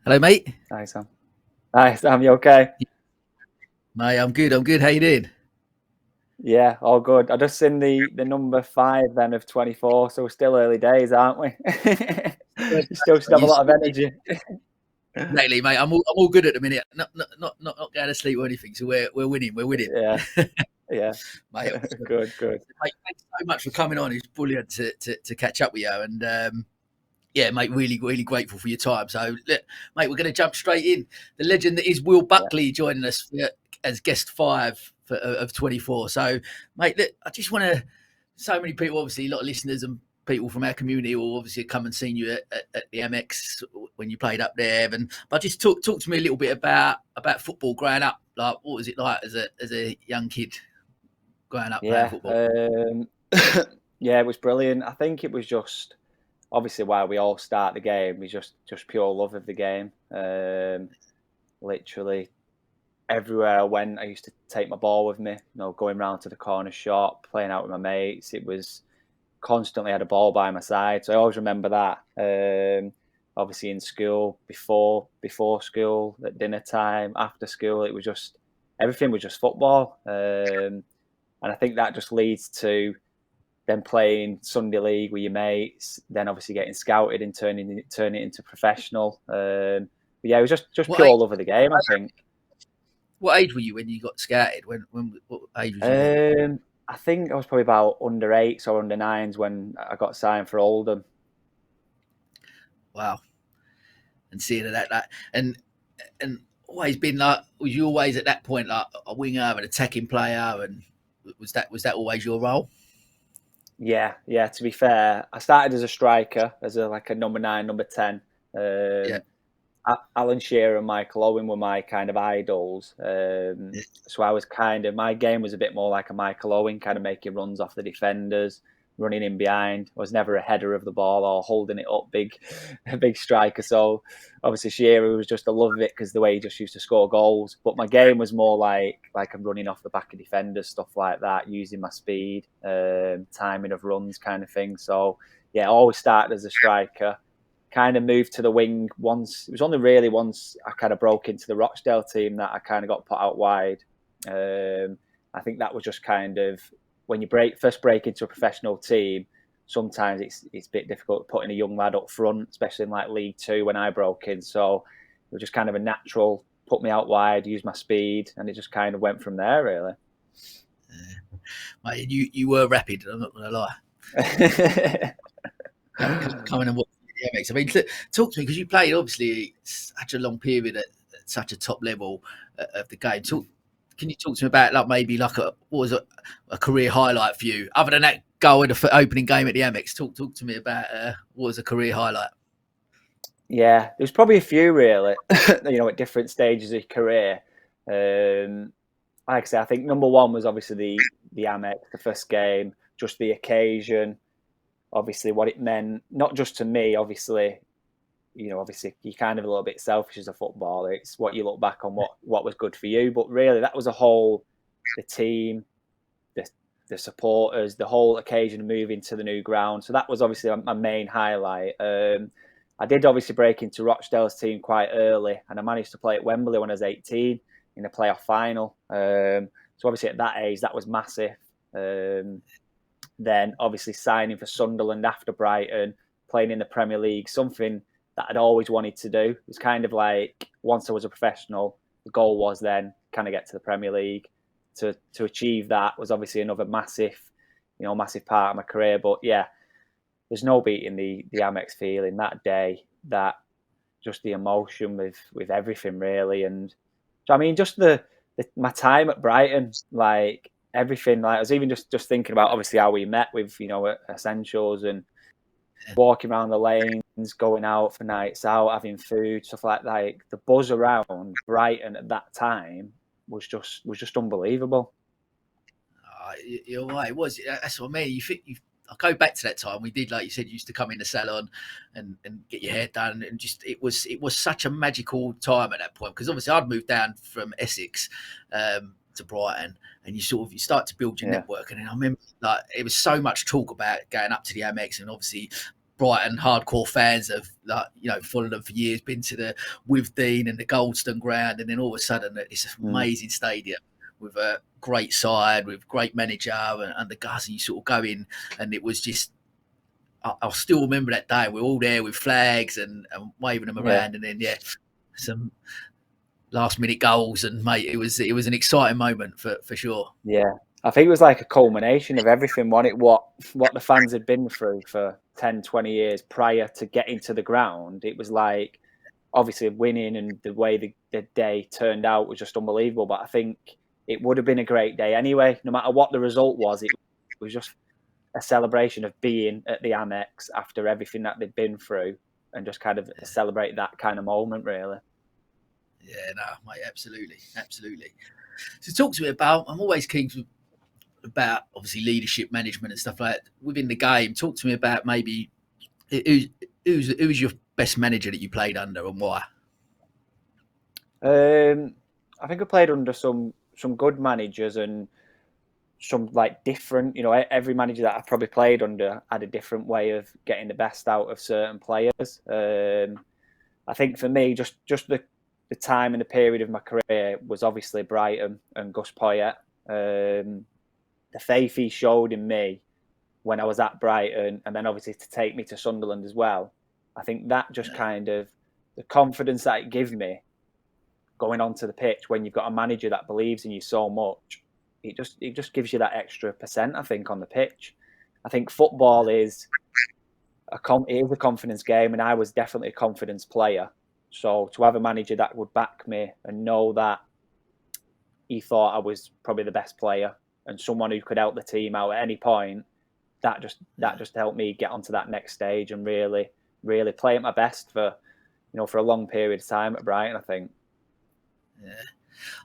Hello, mate. Hi, Sam. Hi, Sam. You okay? Mate, I'm good. I'm good. How you doing? Yeah, all good. I just seen the number 5 then of 24, so we're still early days, aren't we? You still should have a lot of energy. Exactly, mate. I'm all good at the minute. Not going to sleep or anything. So we're winning. We're winning, Yeah, yeah. mate. Good, good. Mate, thanks so much for coming on. It's brilliant to catch up with you. And yeah, mate, really grateful for your time. So, look, mate, we're going to jump straight in. The legend that is Will Yeah, Buckley joining us as guest 5 of 24. So, mate, look, I just want to. So many people, obviously, a lot of listeners and people from our community will obviously come and seen you at the Amex when you played up there. But just talk to me a little bit about football growing up. Like, what was it like as a young kid growing up playing yeah. football? Yeah, it was brilliant. I think it was just obviously why we all start the game is just pure love of the game. Literally everywhere I went, I used to take my ball with me. Going round to the corner shop, playing out with my mates. It was constantly had a ball by my side, so I always remember that. Obviously in school, before school, at dinner time, after school, it was just everything was just football, and I think that just leads to then playing Sunday league with your mates, then obviously getting scouted and turning it into professional. But yeah, it was just What pure age, love of the game, I think. what age were you when you got scouted? What age was you then? I think I was probably about under 8s or under 9s when I got signed for Oldham. Wow. And seeing that and always been like, was you always at that point like a winger, an attacking player, and was that always your role? Yeah, yeah. To be fair, I started as a striker, as a number 9, number 10. Yeah. Um, Alan Shearer and Michael Owen were my kind of idols. Yeah. So I was my game was a bit more like a Michael Owen, kind of making runs off the defenders, running in behind. I was never a header of the ball or holding it up, a big striker. So obviously Shearer was just a love of it because the way he just used to score goals. But my game was more like I'm running off the back of defenders, stuff like that, using my speed, timing of runs, kind of thing. So yeah, I always started as a striker, kind of moved to the wing once. It was only really once I kind of broke into the Rochdale team that I kind of got put out wide. I think that was just kind of when you first break into a professional team. Sometimes it's a bit difficult putting a young lad up front, especially in like League Two when I broke in. So it was just kind of a natural put me out wide, use my speed, and it just kind of went from there really. Mate, you were rapid. I'm not gonna lie. Coming and watching the Amex. I mean, talk to me because you played obviously such a long period at such a top level of the game. Can you talk to me about like maybe like what was a career highlight for you other than that goal in the opening game at the Amex? Talk to me about what was a career highlight. Yeah, there's probably a few really, at different stages of your career. Like I say, I think number one was obviously the Amex, the first game, just the occasion, obviously what it meant, not just to me, obviously, obviously you're kind of a little bit selfish as a footballer. It's what you look back on what was good for you. But really that was the team, the supporters, the whole occasion of moving to the new ground. So that was obviously my main highlight. I did obviously break into Rochdale's team quite early, and I managed to play at Wembley when I was 18 in the playoff final. So obviously at that age, that was massive. Then obviously signing for Sunderland after Brighton, playing in the Premier League, something that I'd always wanted to do. It was kind of like once I was a professional, the goal was then kind of get to the Premier League. To achieve that was obviously another massive part of my career. But yeah, there's no beating the Amex feeling that day, that just the emotion with everything really. And so, I mean, just my time at Brighton, like everything. Like I was even just thinking about obviously how we met with Essentials and walking around the lanes, going out for nights out, having food, stuff like that. Like the buzz around Brighton at that time was just unbelievable. You're right. It was. That's what I mean. I go back to that time we did, like you said, you used to come in the salon and get your hair done, and just it was such a magical time at that point because obviously I'd moved down from Essex to Brighton, and you start to build your Yeah, network, and then I remember like it was so much talk about going up to the Amex, and obviously Brighton hardcore fans have, like, you know, followed them for years, been to the with Dean and the Goldstone ground, and then all of a sudden it's an amazing stadium with a great side, with great manager, and the Gus, you sort of go in, and it was just, I'll still remember that day. We're all there with flags and waving them around, and then some last minute goals, and mate, it was an exciting moment for sure. Yeah, I think it was like a culmination of everything, wasn't it? What the fans had been through for 10, 20 years prior to getting to the ground. It was like, obviously winning, and the way the day turned out was just unbelievable. But I think it would have been a great day anyway, no matter what the result was. It was just a celebration of being at the Amex after everything that they'd been through, and just kind of celebrate that kind of moment, really. Yeah, no, mate, absolutely. So talk to me about, I'm always keen about obviously leadership, management and stuff like that within the game. Talk to me about maybe who's your best manager that you played under, and why? I think I played under some good managers, and some like different, every manager that I probably played under had a different way of getting the best out of certain players. I think for me, just the time and the period of my career was obviously Brighton and Gus Poyet. The faith he showed in me when I was at Brighton, and then obviously to take me to Sunderland as well. I think that just kind of, the confidence that it gave me going onto the pitch when you've got a manager that believes in you so much, it just gives you that extra percent, I think, on the pitch. I think football is a confidence game, and I was definitely a confidence player. So to have a manager that would back me and know that he thought I was probably the best player and someone who could help the team out at any point, that just helped me get onto that next stage and really play at my best for a long period of time at Brighton, I think. Yeah,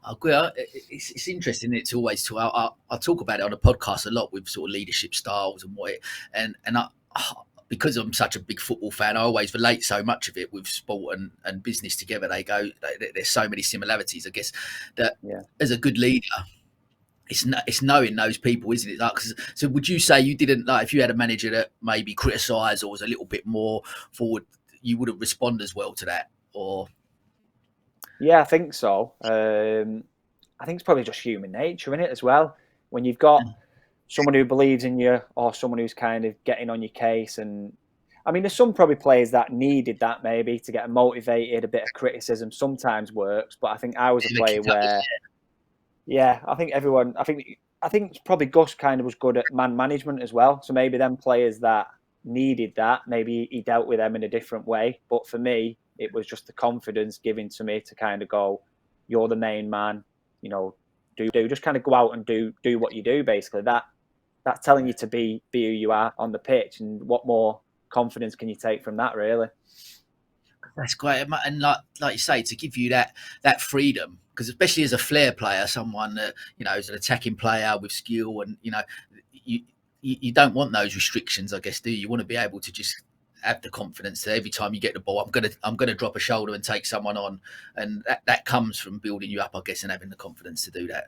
I agree. It's interesting. It's always I talk about it on a podcast a lot with sort of leadership styles and and because I'm such a big football fan, I always relate so much of it with sport and business together. There's so many similarities, I guess, that as a good leader, it's knowing those people, isn't it? Like, so would you say you didn't, like, if you had a manager that maybe criticised or was a little bit more forward, you wouldn't respond as well to that, or? Yeah, I think so. I think it's probably just human nature in it as well. When you've got someone who believes in you, or someone who's kind of getting on your case, and I mean, there's some probably players that needed that maybe to get motivated. A bit of criticism sometimes works, but I think I was a player where, I think probably Gus kind of was good at man management as well. So maybe them players that needed that, maybe he dealt with them in a different way. But for me, it was just the confidence given to me to kind of go, you're the main man, do just kind of go out and do what you do. Basically, that's telling you to be who you are on the pitch, and what more confidence can you take from that, really? That's great, and like you say, to give you that freedom, because especially as a flair player, someone that is an attacking player with skill, and you don't want those restrictions, I guess, do you? You want to be able to just have the confidence that every time you get the ball, I'm gonna drop a shoulder and take someone on, and that comes from building you up, I guess, and having the confidence to do that.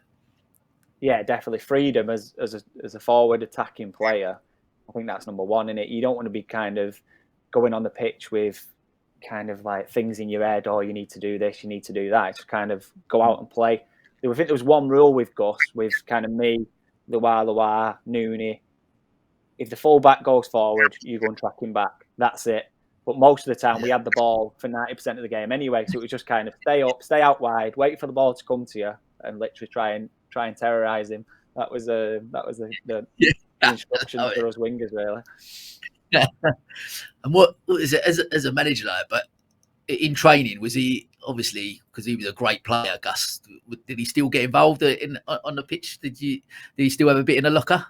Yeah, definitely freedom as a forward attacking player. I think that's number one in it. You don't want to be kind of going on the pitch with kind of like things in your head, oh, you need to do this, you need to do that. Just kind of go out and play. I think there was one rule with Gus, with kind of me, Luar, Nooney. If the fullback goes forward, you go and track him back. That's it. But most of the time, we had the ball for 90% of the game anyway. So it was just kind of stay up, stay out wide, wait for the ball to come to you, and literally try and terrorise him. That was the instructions for us wingers, really. And what is it as a manager, like? But in training, was he, obviously, because he was a great player, Gus? Did he still get involved on the pitch? Did he still have a bit in the locker?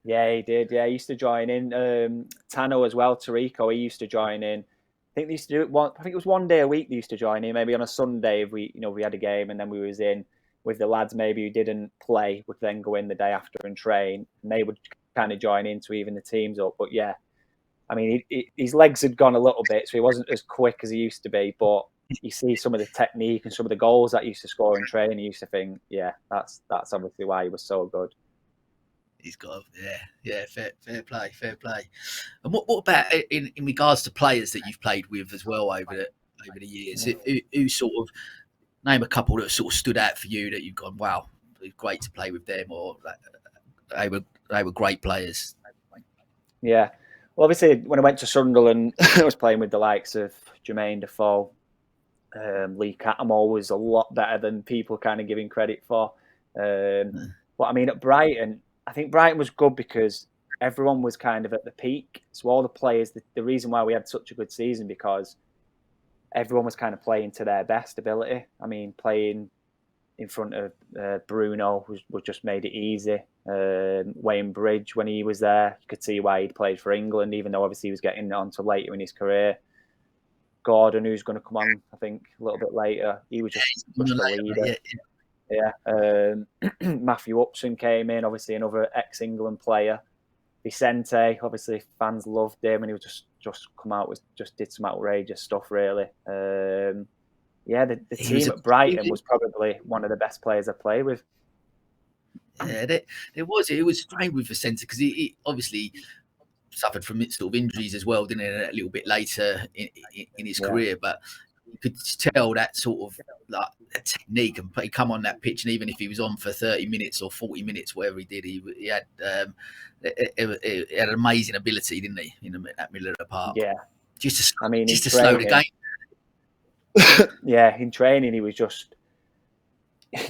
Yeah, he did. Yeah, he used to join in. Tano as well, Tarico, he used to join in. I think they used to do it I think it was one day a week they used to join in, maybe on a Sunday if we had a game, and then we was in with the lads maybe who didn't play, would then go in the day after and train, and they would kind of join in to even the teams up. But yeah, I mean, his legs had gone a little bit, so he wasn't as quick as he used to be, but you see some of the technique and some of the goals that he used to score in training, you used to think, yeah, that's obviously why he was so good. He's got, fair play. And what about in regards to players that you've played with as well over the years? Who sort of name a couple that sort of stood out for you that you've gone, wow, it was great to play with them, or they were great players. Yeah, well, obviously when I went to Sunderland, I was playing with the likes of Jermaine Defoe, Lee Cattermole was a lot better than people kind of giving credit for. But I mean, at Brighton, I think Brighton was good because everyone was kind of at the peak. So all the players, the reason why we had such a good season, because everyone was kind of playing to their best ability. I mean, playing in front of Bruno was just made it easy. Wayne Bridge, when he was there, you could see why he'd played for England, even though obviously he was getting on to later in his career. Gordon, who's going to come on, I think, a little bit later, he was just a leader. Matthew Upson came in, obviously another ex-England player. Vicente, obviously fans loved him, and he was just come out with just did some outrageous stuff, really. The team at Brighton was probably one of the best players I played with. Yeah, it was strange with Vicente because he obviously suffered from sort of injuries as well, didn't he, a little bit later in his career, but you could tell that sort of like technique, and he come on that pitch, and even if he was on for 30 minutes or 40 minutes, whatever he did, he had an amazing ability, didn't he, in that middle of the park? Yeah, just to slow the game. Yeah, in training he was just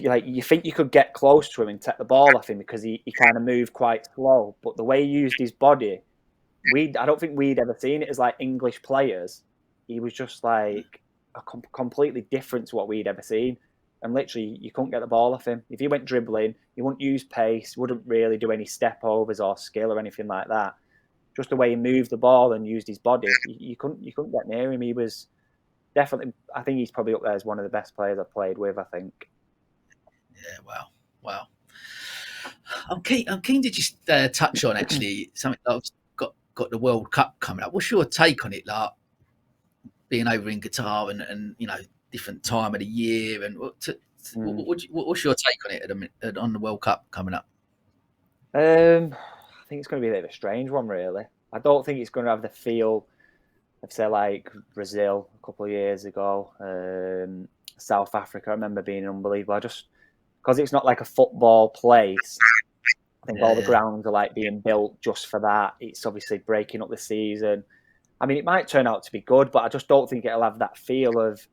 like, you think you could get close to him and take the ball off him because he kind of moved quite slow, but the way he used his body, I don't think we'd ever seen it as like English players. He was just like completely different to what we'd ever seen. And literally, you couldn't get the ball off him. If he went dribbling, he wouldn't use pace, wouldn't really do any step overs or skill or anything like that. Just the way he moved the ball and used his body, you couldn't get near him. He was definitely, I think he's probably up there as one of the best players I've played with, I think. Yeah, wow. I'm keen to just touch on actually something that I've got the World Cup coming up. What's your take on it, like being over in Qatar and different time of the year, and what's your take on it on the World Cup coming up? I think it's going to be a bit of a strange one, really. I don't think it's going to have the feel of, say, like Brazil a couple of years ago, South Africa. I remember being unbelievable. Because it's not like a football place, I think all the grounds are like being built just for that. It's obviously breaking up the season. I mean, it might turn out to be good, but I just don't think it'll have that feel of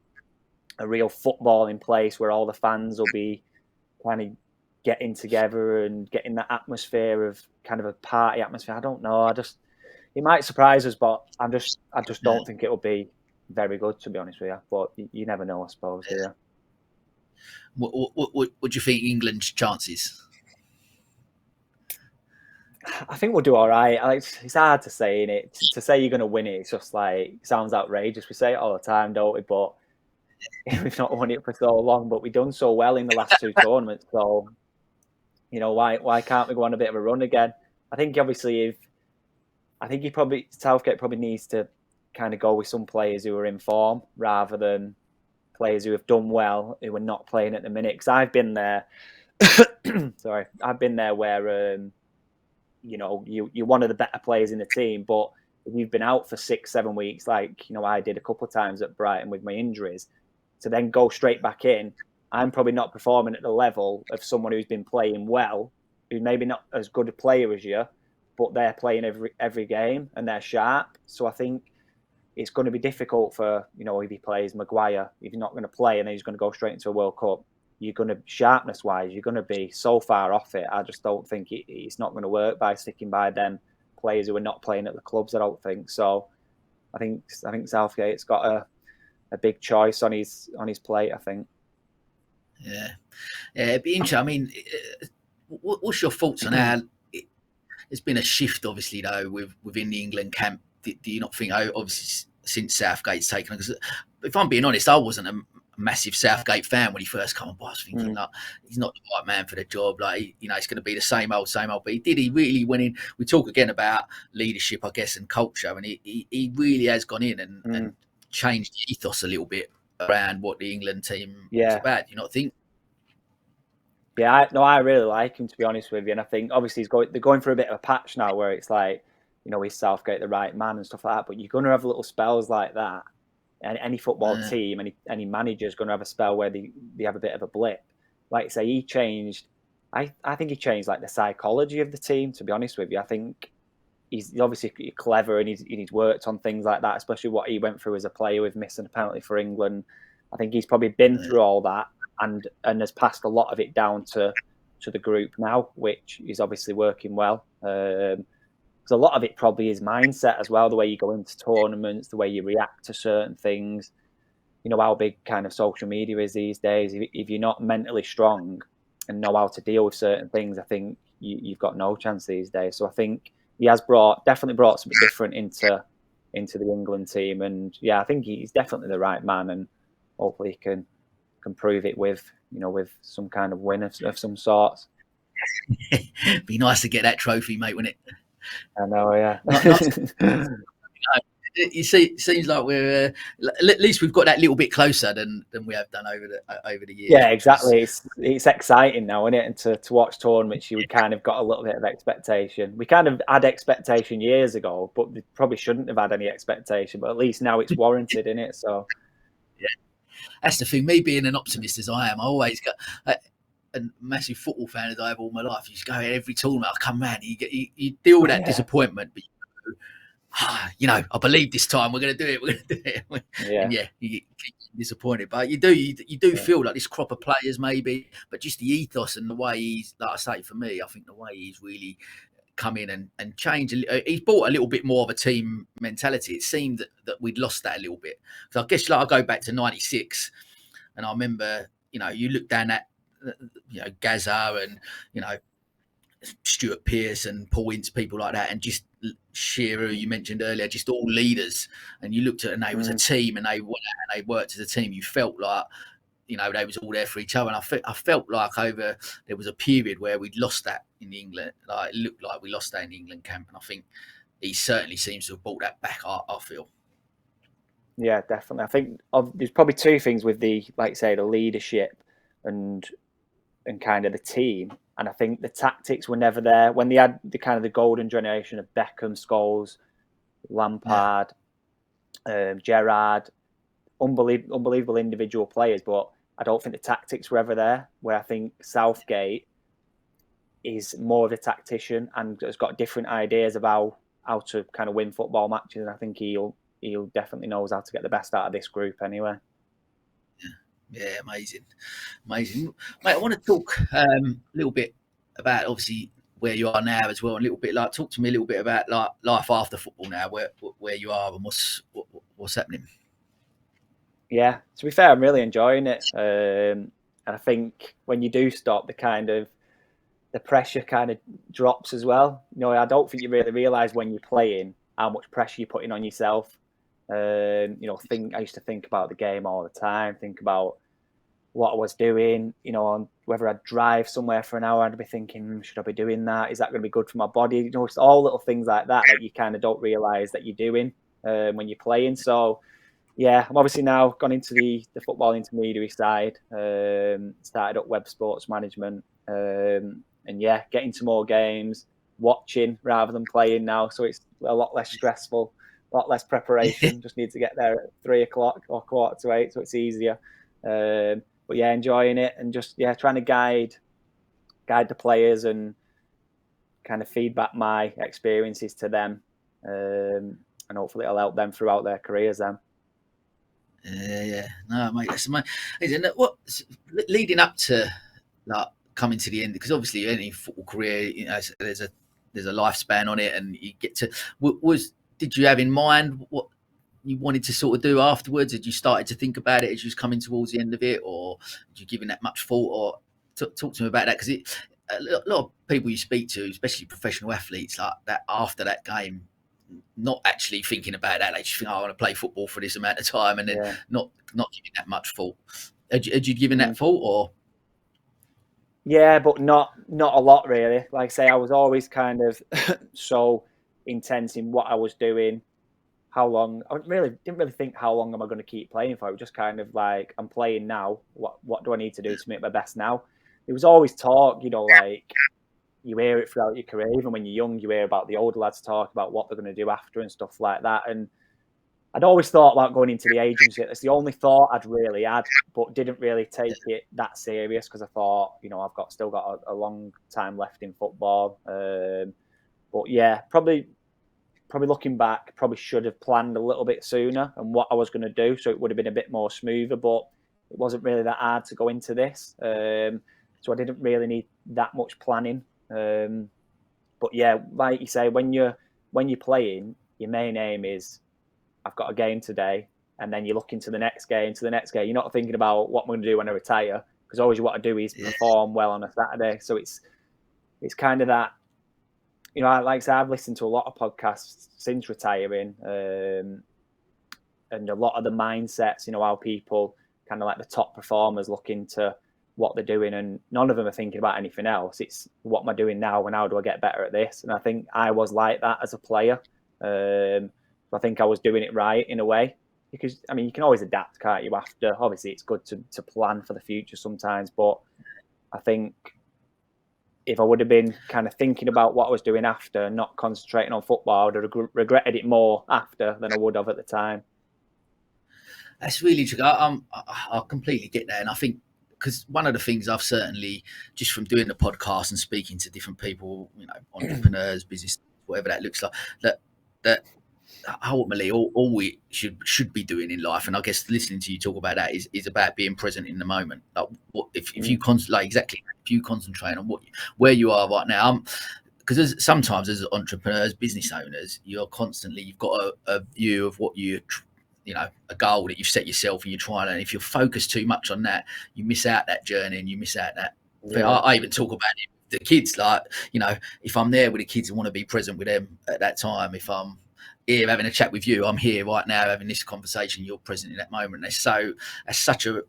a real footballing place where all the fans will be kind of getting together and getting that atmosphere of kind of a party atmosphere. I don't know. It might surprise us, but I just don't think it'll be very good, to be honest with you. But you never know, I suppose. Yeah. What do you think England's chances? I think we'll do all right. It's hard to say, innit? To say you're going to win it, it's just like, sounds outrageous. We say it all the time, don't we? But we've not won it for so long, but we've done so well in the last two tournaments. So, why can't we go on a bit of a run again? I think obviously Southgate probably needs to kind of go with some players who are in form rather than players who have done well who are not playing at the minute. Because I've been there. Sorry, I've been there where you're one of the better players in the team, but if you've been out for 6-7 weeks, like I did a couple of times at Brighton with my injuries, to then go straight back in, I'm probably not performing at the level of someone who's been playing well, who's maybe not as good a player as you, but they're playing every game and they're sharp. So I think it's going to be difficult for, if he plays Maguire, if he's not going to play and then he's going to go straight into a World Cup, you're going to, sharpness-wise, you're going to be so far off it. I just don't think it's not going to work by sticking by them players who are not playing at the clubs, I don't think. So I think Southgate's got a big choice on his plate, I think. Yeah, it'd be interesting. I mean, what's your thoughts on how there's been a shift, obviously, though, within the England camp? Do you not think, obviously, since Southgate's taken? Because if I'm being honest, I wasn't a massive Southgate fan when he first came on. I was thinking, he's not the right man for the job. Like, it's going to be the same old. But he really went in. We talk again about leadership, I guess, and culture, and he really has gone in and changed the ethos a little bit around what the England team is about. Do you not think? Yeah, I really like him, to be honest with you. And I think obviously they're going through a bit of a patch now where it's like, is Southgate the right man and stuff like that. But you're going to have little spells like that. And any football team, any manager is going to have a spell where they have a bit of a blip. Like I say, he changed. I think he changed like the psychology of the team, to be honest with you. I think he's obviously clever and he's worked on things like that, especially what he went through as a player with missing a penalty for England. I think he's probably been through all that and has passed a lot of it down to the group now, which is obviously working well. So a lot of it probably is mindset as well, the way you go into tournaments, the way you react to certain things. How big kind of social media is these days. If you're not mentally strong and know how to deal with certain things, I think you've got no chance these days. So I think he has definitely brought something different into the England team. And yeah, I think he's definitely the right man, and hopefully he can prove it with some kind of win of some sorts. Be nice to get that trophy, mate, wouldn't it? I know, yeah. You see, it seems like we're at least we've got that little bit closer than we have done over the years. Yeah, exactly. It's exciting now, isn't it? And to watch tournaments, you kind of got a little bit of expectation. We kind of had expectation years ago, but we probably shouldn't have had any expectation. But at least now it's warranted, isn't it? So yeah, that's the thing. Me being an optimist as I am, I always got. A massive football fan as I have all my life. You just go every tournament, I come round, you deal with that disappointment, but I believe this time we're going to do it. We're going to do it. Yeah. And you get disappointed, but you do feel like this crop of players maybe, but just the ethos and the way he's, like I say, for me, I think the way he's really come in and change. He's brought a little bit more of a team mentality. It seemed that we'd lost that a little bit. So I guess I go back to '96, and I remember, you look down at, Gaza and, Stuart Pearce and Paul Ince, people like that, and just Shearer, you mentioned earlier, just all leaders. And you looked at it and they was a team, and they went out and they worked as a team. You felt like, they was all there for each other. And I felt like there was a period where we'd lost that in England. Like, it looked like we lost that in the England camp. And I think he certainly seems to have brought that back, I feel. Yeah, definitely. I think there's probably two things with the leadership and kind of the team. And I think the tactics were never there. When they had the kind of the golden generation of Beckham, Scholes, Lampard, Gerrard, unbelievable individual players, but I don't think the tactics were ever there. Where I think Southgate is more of a tactician and has got different ideas about how to kind of win football matches. And I think he'll definitely knows how to get the best out of this group anyway. Yeah, amazing. Mate, I want to talk a little bit about obviously where you are now as well, and a little bit talk to me a little bit about life after football now, where you are and what's happening. Yeah, to be fair, I'm really enjoying it, and I think when you do stop, the pressure kind of drops as well. I don't think you really realise when you're playing how much pressure you're putting on yourself. I used to think about the game all the time, think about what I was doing, on whether I'd drive somewhere for an hour, I'd be thinking, should I be doing that? Is that going to be good for my body? It's all little things like that you kind of don't realise that you're doing when you're playing. So, yeah, I'm obviously now gone into the football intermediary side, started up web sports management, and yeah, getting to more games, watching rather than playing now. So it's a lot less stressful. A lot less preparation. Just need to get there at 3:00 or 7:45, so it's easier. But yeah, enjoying it and just trying to guide the players and kind of feedback my experiences to them, and hopefully it'll help them throughout their careers. Then. Yeah. No, mate, that's amazing. What leading up to coming to the end, because obviously any football career, there's a lifespan on it, and you get to did you have in mind what you wanted to sort of do afterwards? Had you started to think about it as you was coming towards the end of it, or had you given that much thought? Or talk to me about that, because a lot of people you speak to, especially professional athletes, like that after that game, not actually thinking about that. They just think, I want to play football for this amount of time, and then not giving that much thought. Had you given that thought, or? Yeah, but not a lot really. Like I say, I was always kind of so intense in what I was doing, how long. I didn't really think how long am I going to keep playing for. It was just kind of like, I'm playing now. What do I need to do to make my best now? there was always talk, like you hear it throughout your career. Even when you're young, you hear about the older lads talk about what they're going to do after and stuff like that. And I'd always thought about going into the agency. It's the only thought I'd really had, but didn't really take it that serious because I thought, I've still got a long time left in football. But yeah, probably looking back, probably should have planned a little bit sooner and what I was going to do, so it would have been a bit more smoother. But it wasn't really that hard to go into this, so I didn't really need that much planning. But yeah, like you say, when you're playing, your main aim is, I've got a game today, and then you look into the next game, You're not thinking about what I'm going to do when I retire, because always what I do is perform well on a Saturday. So it's kind of that, like I said, I've listened to a lot of podcasts since retiring, and a lot of the mindsets, how people kind of like the top performers look into what they're doing, and none of them are thinking about anything else. It's what am I doing now, and how do I get better at this? And I think I was like that as a player. I think I was doing it right in a way, because you can always adapt, can't you? After, obviously, it's good to plan for the future sometimes, but I think if I would have been kind of thinking about what I was doing after, not concentrating on football, I would have regretted it more after than I would have at the time. That's really true. I completely get that, and I think because one of the things I've certainly, just from doing the podcast and speaking to different people, entrepreneurs, business, whatever that looks like, that ultimately all we should be doing in life, and I guess listening to you talk about that is about being present in the moment. Like, if you if you concentrate on where you are right now, because sometimes as entrepreneurs, business owners, you've got a view of what a goal that you've set yourself, and you're trying, and if you're focused too much on that, you miss out that journey, and you miss out that. I even talk about it with the kids, like, if I'm there with the kids and want to be present with them at that time, if I'm here having a chat with you, I'm here right now having this conversation, you're present in that moment. That's such a,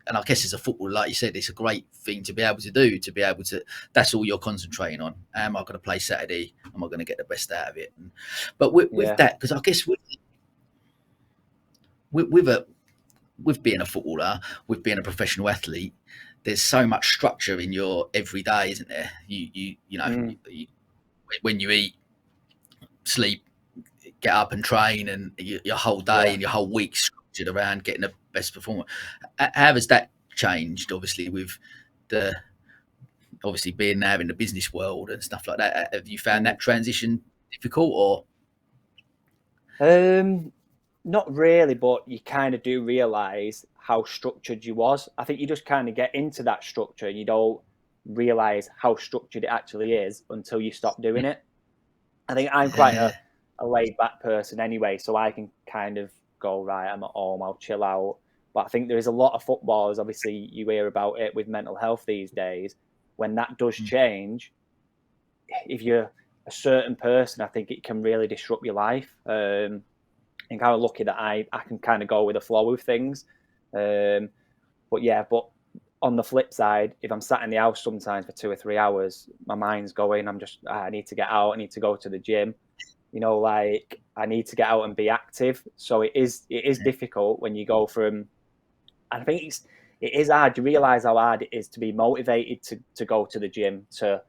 and I guess as a footballer, like you said, it's a great thing to be able to do, that's all you're concentrating on. Am I going to play Saturday? Am I going to get the best out of it? But with that, because I guess with being a footballer, with being a professional athlete, there's so much structure in your everyday, isn't there? When you eat, sleep, get up and train, and your whole day and your whole week structured around getting the best performance. How has that changed? Obviously, with being now in the business world and stuff like that, have you found that transition difficult, or? Not really, but you kind of do realise how structured you was. I think you just kind of get into that structure and you don't realise how structured it actually is until you stop doing it. I think I'm quite a laid back person anyway, so I can kind of go, right, I'm at home, I'll chill out. But I think there is a lot of footballers, obviously you hear about it with mental health these days, when that does change, if you're a certain person, I think it can really disrupt your life. I'm kind of lucky that I can kind of go with the flow of things. But on the flip side, if I'm sat in the house sometimes for 2 or 3 hours, my mind's going, I need to get out, I need to go to the gym. Like I need to get out and be active. So it is difficult when you go from, I think it is hard. You realise how hard it is to be motivated to go to the gym, to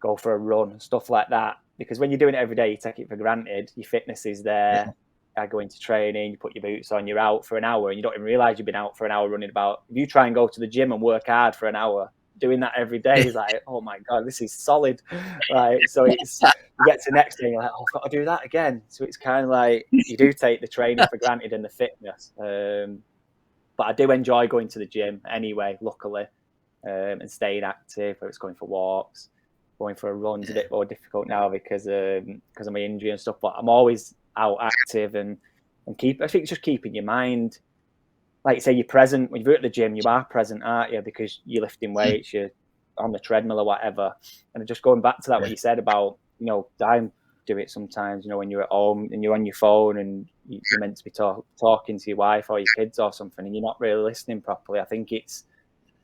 go for a run, stuff like that. Because when you're doing it every day, you take it for granted. Your fitness is there. I go into training, you put your boots on, you're out for an hour, and you don't even realise you've been out for an hour running about. If you try and go to the gym and work hard for an hour, doing that every day is like, oh my God, this is solid. Right. So you get to the next day, you're like, oh, I've got to do that again. So it's kind of like you do take the training for granted and the fitness. But I do enjoy going to the gym anyway, luckily, and staying active, whether it's going for walks, going for a run is a bit more difficult now because of my injury and stuff. But I'm always out active and I think it's just keeping your mind, like you say, you're present. When you're at the gym, you are present, aren't you? Because you're lifting weights, you're on the treadmill or whatever. And just going back to that, what you said about, I do it sometimes, when you're at home and you're on your phone and you're meant to be talking to your wife or your kids or something and you're not really listening properly. I think it's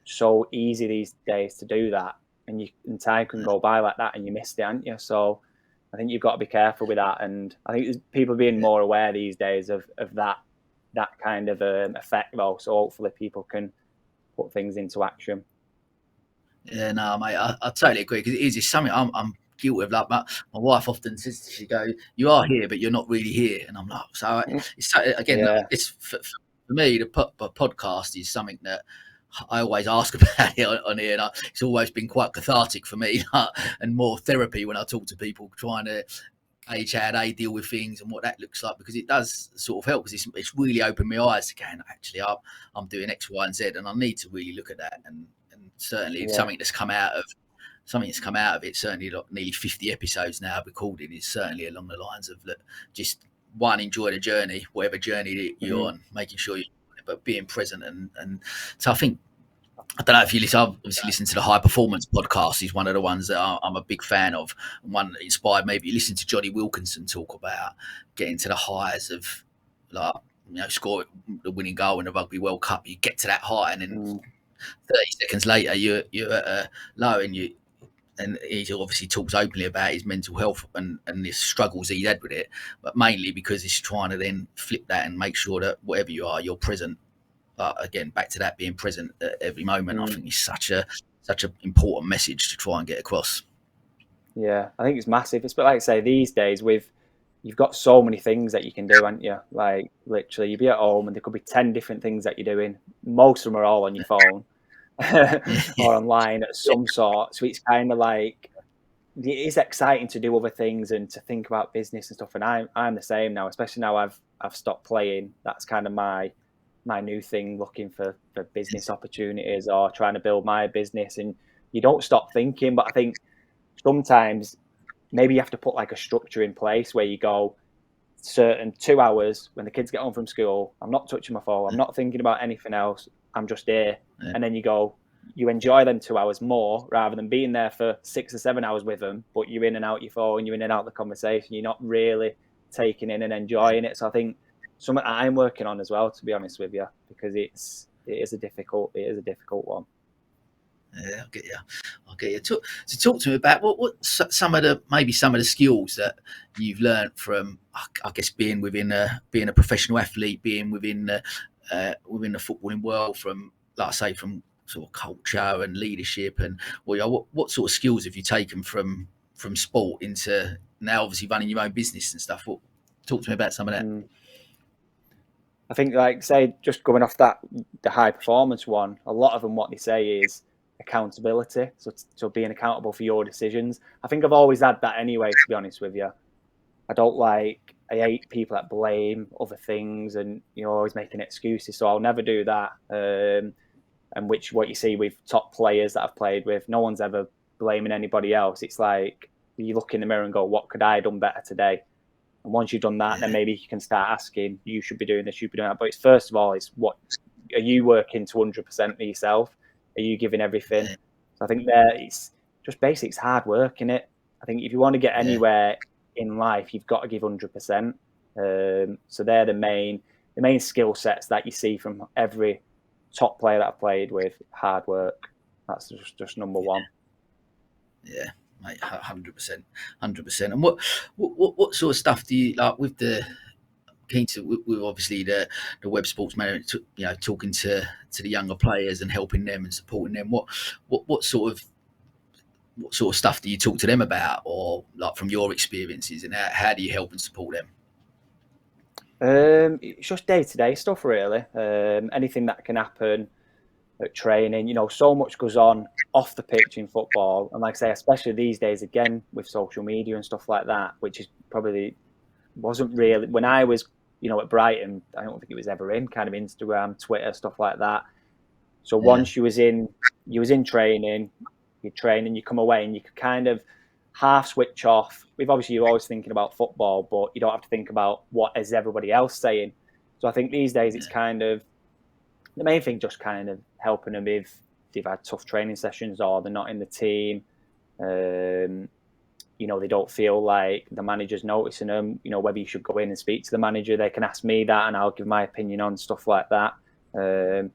so easy these days to do that, and time can go by like that and you missed it, aren't you? So I think you've got to be careful with that, and I think people are being more aware these days of that kind of effect though. So hopefully people can put things into action. Yeah, no, mate, I totally agree because it is. It's something I'm guilty of. Like my wife often says, she go, "You are here, but you're not really here," and I'm like, so it's so, again, Yeah, it's for me the podcast is something that I always ask about it on here, and it's always been quite cathartic for me, and more therapy when I talk to people trying to age how they deal with things and what that looks like, because it does sort of help, because it's really opened my eyes to going, actually I'm doing X, Y, and Z, and I need to really look at that, and certainly yeah, something that's come out of it, certainly like nearly 50 episodes now recorded, is certainly along the lines of just one, enjoy the journey, whatever journey that you're on, making sure you, but being present, and so I don't know if you listen. I've obviously listened to the High Performance podcast. He's one of the ones that I'm a big fan of. And one that inspired me. But you listen to Johnny Wilkinson talk about getting to the highs of, like, score the winning goal in the Rugby World Cup. You get to that high, and then 30 seconds later, you're at a low, and he obviously talks openly about his mental health and the struggles he had with it, but mainly because he's trying to then flip that and make sure that whatever you are, you're present. Again, back to that, being present at every moment, I think is such an important message to try and get across. yeah. I think it's massive. It's, but like I say, these days you've got so many things that you can do, haven't you? Like literally, you'd be at home and there could be 10 different things that you're doing. Most of them are all on your phone or online at some sort. So it's kind of like, it is exciting to do other things and to think about business and stuff. And I'm the same now, especially now I've stopped playing. That's kind of my new thing, looking for business opportunities or trying to build my business. And you don't stop thinking, but I think sometimes maybe you have to put like a structure in place where you go certain 2 hours when the kids get home from school, I'm not touching my phone, I'm not thinking about anything else, I'm just here. And then you enjoy them 2 hours more rather than being there for 6 or 7 hours with them, but you're in and out your phone, you're in and out the conversation, you're not really taking in and enjoying it. So I think something I'm working on as well, to be honest with you, because it is a difficult one. Yeah, I'll get you. To talk to me about what some of the skills that you've learned from, I guess, being a professional athlete, being within the footballing world, from, like I say, from sort of culture and leadership, and what sort of skills have you taken from sport into now obviously running your own business and stuff? Talk to me about some of that. I think, like, say, just going off that, the high performance one, a lot of them, what they say is accountability. So being accountable for your decisions. I think I've always had that anyway, to be honest with you. I hate people that blame other things and, always making excuses. So I'll never do that. And what you see with top players that I've played with, no one's ever blaming anybody else. It's like you look in the mirror and go, what could I have done better today? And once you've done that, then maybe you can start asking, you should be doing this, you should be doing that. But it's first of all, it's what are you working to 100% of yourself? Are you giving everything? So I think it's just basics, hard work in it. I think if you want to get anywhere in life, you've got to give 100%. So they're the main skill sets that you see from every top player that I've played with. Hard work. That's just number one. Yeah. Mate, 100%. And what sort of stuff do you like with the keen to, with obviously the web sports management, talking to the younger players and helping them and supporting them? What sort of stuff do you talk to them about, or like from your experiences, and how do you help and support them? It's just day-to-day stuff, really. Anything that can happen at training, so much goes on off the pitch in football, and like I say, especially these days, again with social media and stuff like that, which is probably wasn't really when I was, at Brighton. I don't think it was ever in kind of Instagram, Twitter, stuff like that. So once you was in training, you come away and you could kind of half switch off. Obviously you're always thinking about football, but you don't have to think about what is everybody else saying. So I think these days it's kind of the main thing, just kind of helping them if they've had tough training sessions or they're not in the team. They don't feel like the manager's noticing them. Whether you should go in and speak to the manager, they can ask me that and I'll give my opinion on stuff like that. I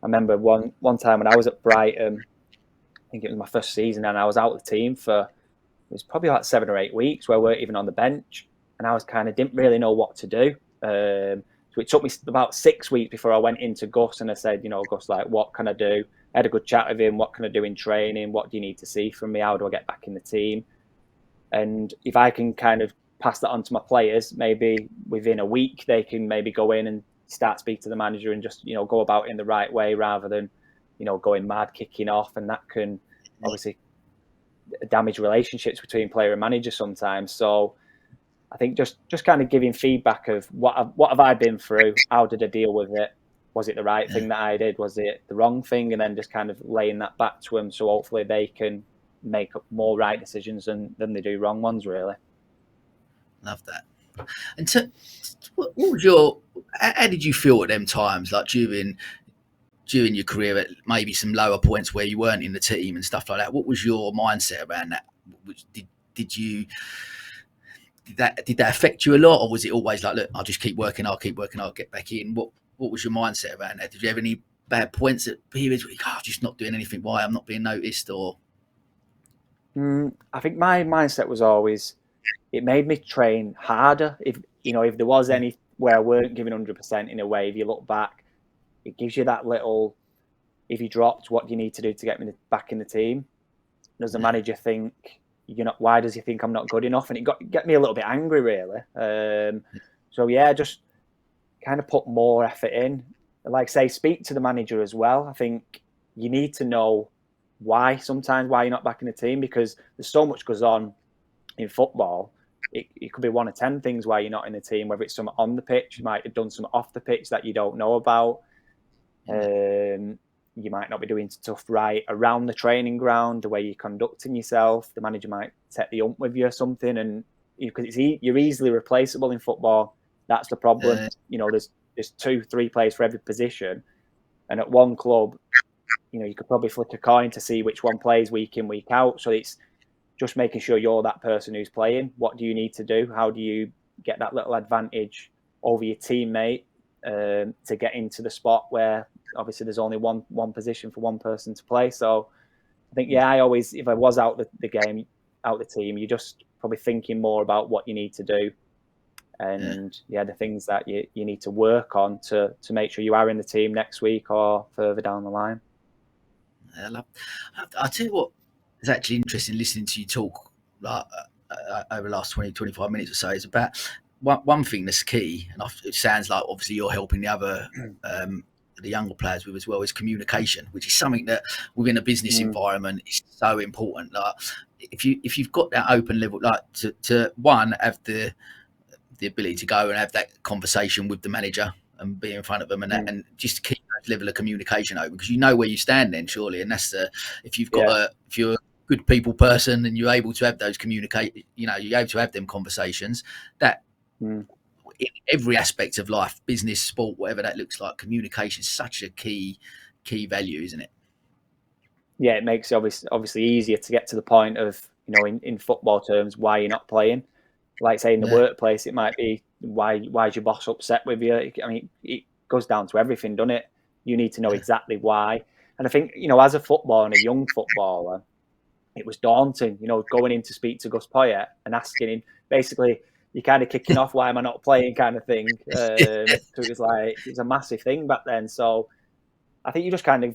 remember one time when I was at Brighton, I think it was my first season, and I was out of the team for, it was probably like 7 or 8 weeks where I weren't even on the bench, and I was didn't really know what to do. So it took me about 6 weeks before I went into Gus and I said, Gus, like, what can I do? I had a good chat with him. What can I do in training? What do you need to see from me? How do I get back in the team? And if I can kind of pass that on to my players, maybe within a week, they can maybe go in and start speak to the manager and just, go about it in the right way rather than, going mad, kicking off. And that can obviously damage relationships between player and manager sometimes. So I think just kind of giving feedback of what have I been through? How did I deal with it? Was it the right thing that I did? Was it the wrong thing? And then just kind of laying that back to them so hopefully they can make up more right decisions than they do wrong ones, really. Love that. And what was how did you feel at them times, like during your career at maybe some lower points where you weren't in the team and stuff like that? What was your mindset around that? Did that affect you a lot, or was it always like, look, I'll just keep working, I'll get back in? What was your mindset around that? Did you have any bad points at periods where I'm just not doing anything? Why I'm not being noticed? Or I think my mindset was always, it made me train harder. If there was any where I weren't giving 100% in a way, if you look back, it gives you that little, if you dropped, what do you need to do to get me back in the team? Does the manager think, why does he think I'm not good enough? And it get me a little bit angry, really. So yeah, just kind of put more effort in. Like say, speak to the manager as well. I think you need to know why you're not back in the team, because there's so much goes on in football. It could be one of 10 things why you're not in the team, whether it's something on the pitch, you might have done something off the pitch that you don't know about. You might not be doing stuff right around the training ground, the way you're conducting yourself. The manager might set the ump with you or something, and because you're easily replaceable in football. That's the problem. There's 2-3 players for every position, and at one club, you could probably flick a coin to see which one plays week in, week out. So it's just making sure you're that person who's playing. What do you need to do? How do you get that little advantage over your teammate to get into the spot where obviously there's only one position for one person to play? So I think, I always, if I was out the game, out the team, you're just probably thinking more about what you need to do and the things that you need to work on to make sure you are in the team next week or further down the line. I'll tell you what is actually interesting listening to you talk over the last 20-25 minutes or so is about one thing that's key, and it sounds like obviously you're helping the other the younger players with as well, is communication, which is something that within a business environment is so important. Like if you've got that open level, like to one, have the ability to go and have that conversation with the manager and be in front of them and just keep that level of communication open, because you know where you stand then, surely. And that's if you're a good people person and you're able to have those you're able to have them conversations, that in every aspect of life, business, sport, whatever that looks like, communication is such a key value, isn't it? Yeah, it makes it obviously easier to get to the point of, in football terms, why you're not playing. Like say in the workplace, it might be why's your boss upset with you? I mean, it goes down to everything, doesn't it? You need to know exactly why. And I think, as a footballer and a young footballer, it was daunting, going in to speak to Gus Poyet and asking him, basically, you're kind of kicking off, why am I not playing kind of thing. So it was a massive thing back then. So I think you just kind of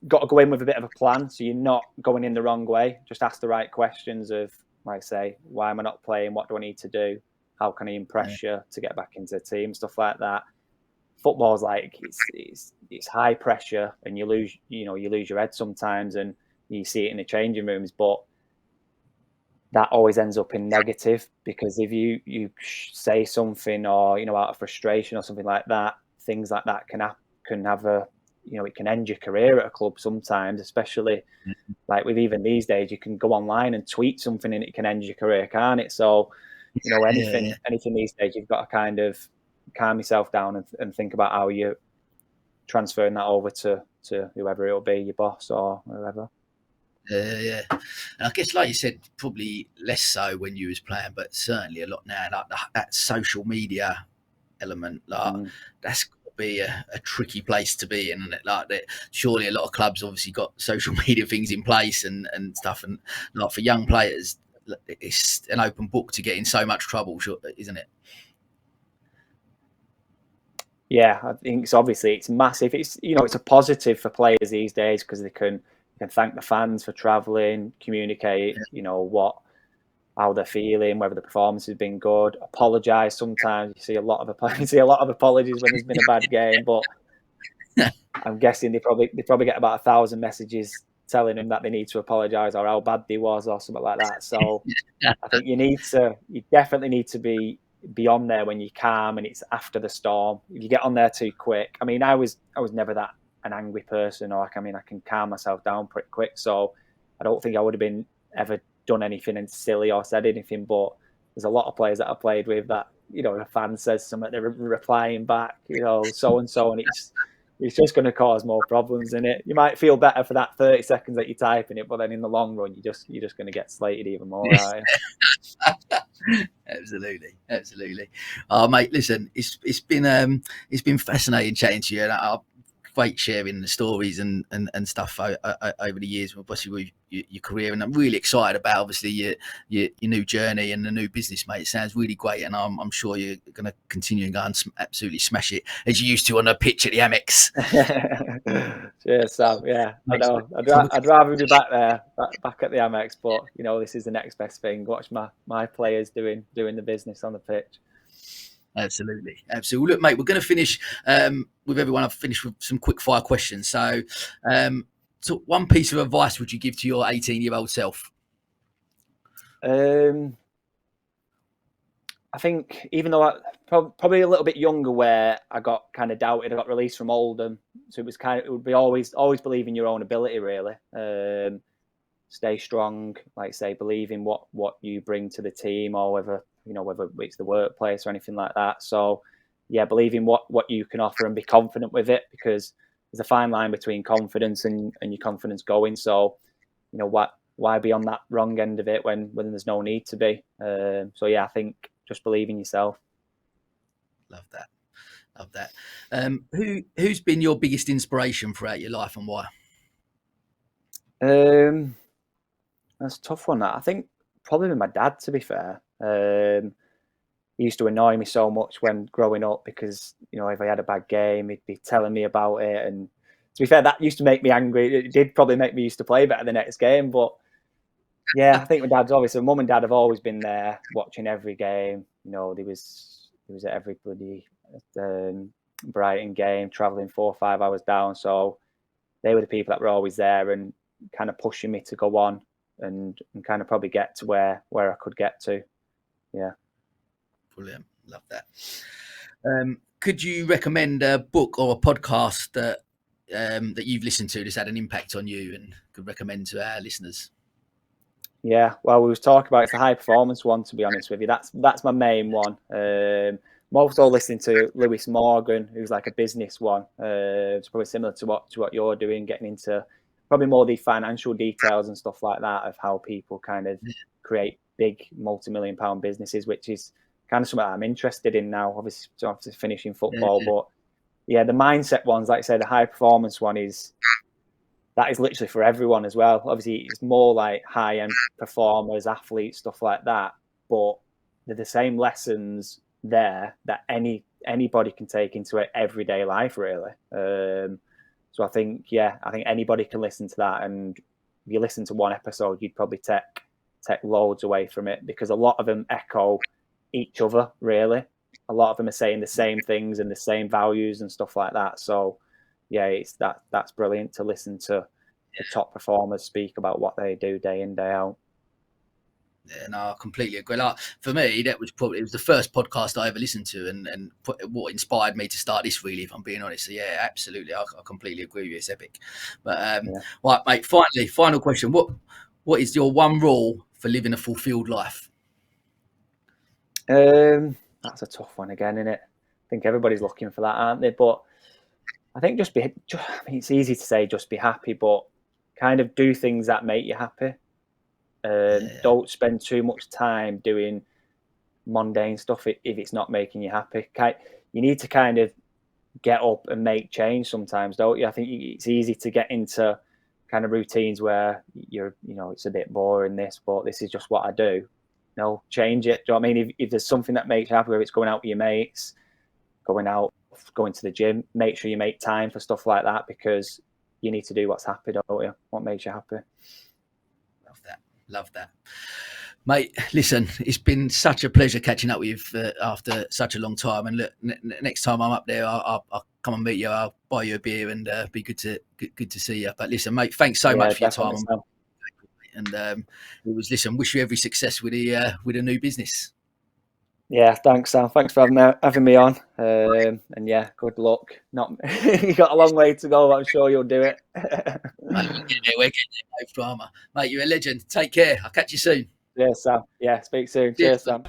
got to go in with a bit of a plan, so you're not going in the wrong way. Just ask the right questions of, like say, why am I not playing? What do I need to do? How can I impress you to get back into the team? Stuff like that. Football's like it's high pressure, and you lose your head sometimes, and you see it in the changing rooms. But that always ends up in negative, because if you say something or out of frustration or something like that, things like that can have a it can end your career at a club sometimes, especially like with even these days, you can go online and tweet something and it can end your career, can't it? So, anything these days, you've got to kind of calm yourself down and think about how you're transferring that over to whoever it'll be, your boss or whoever. And I guess, like you said, probably less so when you was playing, but certainly a lot now. Like that social media element, that's got to be a tricky place to be in, and like that. Surely, a lot of clubs obviously got social media things in place and stuff, and like for young players, it's an open book to get in so much trouble, isn't it? Yeah, I think so. Obviously, it's massive. It's it's a positive for players these days because they can thank the fans for travelling, communicate, how they're feeling, whether the performance has been good, apologise. Sometimes you see a lot of apologies when there's been a bad game, but I'm guessing they probably get about 1,000 messages telling them that they need to apologise or how bad they was or something like that. So I think you definitely need to be on there when you're calm and it's after the storm. If you get on there too quick, I mean, I was never that an angry person, or I can calm myself down pretty quick. So I don't think I would have been ever done anything silly or said anything. But there's a lot of players that I played with that a fan says something, they're replying back, so and so, and it's just going to cause more problems in it. You might feel better for that 30 seconds that you're typing it, but then in the long run, you're just going to get slated even more, aren't you? Absolutely. Oh, mate, listen, it's been fascinating chatting to you, and great sharing the stories and stuff over the years, especially with your career. And I'm really excited about obviously your new journey and the new business, mate. It sounds really great, and I'm sure you're going to continue and go and absolutely smash it as you used to on the pitch at the Amex. Cheers, Sam. Yeah, I know. I'd rather be back there, back at the Amex, but this is the next best thing. Watch my players doing the business on the pitch. Absolutely. Look, mate, we're going to finish with everyone. I've finished with some quick fire questions. So, one piece of advice would you give to your 18-year-old self? I think even though probably a little bit younger, where I got kind of doubted, I got released from Oldham, so it would be always believe in your own ability, really. Stay strong, like say, believe in what you bring to the team, or whether it's the workplace or anything like that. So yeah, believe in what you can offer and be confident with it, because there's a fine line between confidence and your confidence going. So why be on that wrong end of it when there's no need to be. So yeah, I think just believe in yourself. Love that. Who's been your biggest inspiration throughout your life, and why? That's a tough one. I think probably my dad, to be fair. He used to annoy me so much when growing up, because if I had a bad game, he'd be telling me about it, and to be fair, that used to make me angry. It did probably make me used to play better the next game. But yeah, I think my dad's obviously, mum and dad have always been there watching every game. They was at every bloody Brighton game, travelling 4 or 5 hours down. So they were the people that were always there and kind of pushing me to go on and kind of probably get to where I could get to. Yeah. Brilliant. Love that. Could you recommend a book or a podcast that you've listened to that's had an impact on you and could recommend to our listeners? Yeah, well, we was talking about, it's the high performance one, to be honest with you. That's my main one. I'm also listening to Lewis Morgan, who's like a business one. It's probably similar to what you're doing, getting into probably more the financial details and stuff like that of how people kind of create big multi-million-pound businesses, which is kind of something I'm interested in now. Obviously, after finishing football, but yeah, the mindset ones, like I said, the high performance one is literally for everyone as well. Obviously, it's more like high-end performers, athletes, stuff like that. But they're the same lessons there that anybody can take into it everyday life, really. So I think anybody can listen to that, and if you listen to one episode, you'd probably take loads away from it, because a lot of them echo each other, really. A lot of them are saying the same things and the same values and stuff like that. So yeah, that's brilliant to listen to the top performers speak about what they do day in, day out. Yeah, no, I completely agree. Like, for me, it was the first podcast I ever listened to, and what inspired me to start this, really, if I'm being honest. So yeah, absolutely, I completely agree with you. It's epic. But right, mate. Final question: What is your one rule for living a fulfilled life? That's a tough one again, isn't it? I think everybody's looking for that, aren't they? But I think it's easy to say just be happy, but kind of do things that make you happy. Don't spend too much time doing mundane stuff if it's not making you happy. You need to kind of get up and make change sometimes, don't you? I think it's easy to get into kind of routines where it's a bit boring, but this is just what I do. No, change it. Do you know what I mean? If there's something that makes you happy, whether it's going out with your mates, going out going to the gym. Make sure you make time for stuff like that, because you need to do what's happy, don't you? What makes you happy. Love that. Mate, listen, it's been such a pleasure catching up with you after such a long time. And look, next time I'm up there, I'll come and meet you. I'll buy you a beer, and be good to see you. But listen, mate, thanks so much for your time. And wish you every success with the new business. Yeah, thanks, Sam. Thanks for having me on. And yeah, good luck. You got a long way to go, but I'm sure you'll do it. We're getting there, no drama. Mate, you're a legend. Take care. I'll catch you soon. Cheers, Sam. Yeah, speak soon. Cheers, Sam.